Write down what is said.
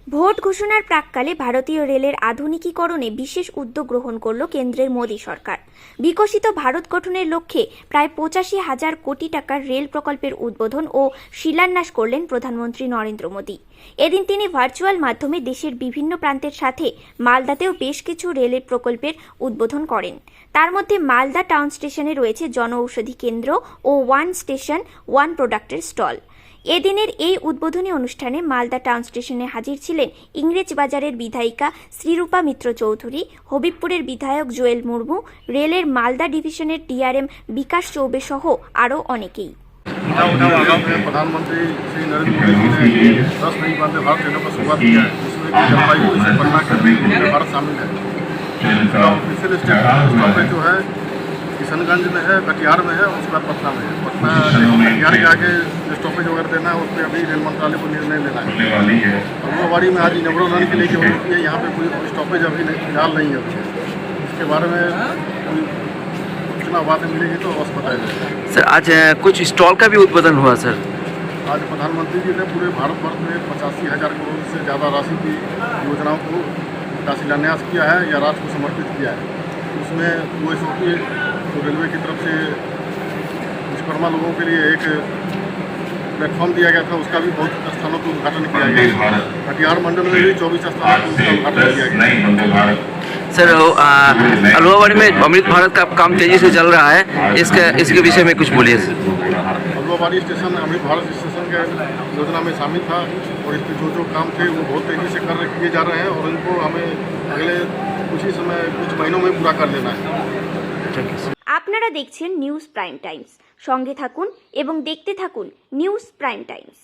Vote ঘোষণার প্রাক্কালে ভারতীয় রেলের আধুনিকীকরণে বিশেষ উদ্যোগ গ্রহণ করল কেন্দ্রের মোদী সরকার। বিকশিত ভারত গঠনের লক্ষ্যে প্রায় 85,000 কোটি টাকার রেল প্রকল্পের উদ্বোধন ও শিলান্যাস করলেন প্রধানমন্ত্রী নরেন্দ্র মোদী। এদিন তিনি ভার্চুয়াল মাধ্যমে দেশের বিভিন্ন প্রান্তের সাথে মালদাতেও বেশ কিছু রেলের প্রকল্পের উদ্বোধন করেন। তার মধ্যে মালদা টাউন স্টেশনে রয়েছে জনঔষধি কেন্দ্র ও ওয়ান স্টেশন ওয়ান প্রোডাক্টের স্টল। এদিনের এই উদ্বোধনী অনুষ্ঠানে মালদা টাউন স্টেশনে হাজির ছিলেন ইংরেজবাজারের বিধায়িকা শ্রীরূপা মিত্র চৌধুরী, হবিবপুরের বিধায়ক জোয়েল মুর্মু, রেলের মালদা ডিভিশনের ডিআরএম বিকাশ চৌবে সহ আরও অনেকেই। प्रधानमंत्री श्री नरेंद्र मोदी जी ने 10 नई वंदे भारत ट्रेनों का शुरुआत किया है, जिसमें जलपाईगुड़ी से पटना के भारत शामिल है। ऑफिशियल स्टॉपेज जो है किशनगंज में है, कटिहार में है, उसके बाद पटना में है। पटना कटिहार के आगे जो स्टॉपेज वगैरह देना है उस पर अभी रेल मंत्रालय को निर्णय लेना है। अल्मोबाड़ी में आज इनॉग्रेशन के लिए जो होती है, यहाँ पे कोई स्टॉपेज अभी फिलहाल नहीं है। इसके बारे में बातें मिलेगी तो अवश्य बताया जाएगा। सर, आज कुछ स्टॉल का भी उद्बोधन हुआ सर। आज प्रधानमंत्री जी ने पूरे भारतवर्ष में 85,000 करोड़ से ज़्यादा राशि की योजनाओं का शिलान्यास किया है या राष्ट्र को समर्पित किया है। उसमें OSOP तो रेलवे की तरफ से विश्वकर्मा लोगों के लिए एक प्लेटफॉर्म दिया गया था, उसका भी बहुत स्थानों पर उद्घाटन किया गया। कटिहार मंडल में भी 24 स्थानों पर उसका उद्घाटन किया गया। सर, अलवाड़ी में अमृत भारत का काम तेजी से चल रहा है, इसके विषय में कुछ बोलिए। अलवाड़ी स्टेशन अमृत भारत स्टेशन के योजना में शामिल था और इसके जो काम थे वो बहुत तेजी से किए जा रहे हैं और इनको हमें अगले कुछ ही समय कुछ महीनों में पूरा कर लेना है। আপনারা দেখছেন নিউজ প্রাইম টাইমস। সঙ্গে থাকুন এবং দেখতে থাকুন নিউজ প্রাইম টাইমস।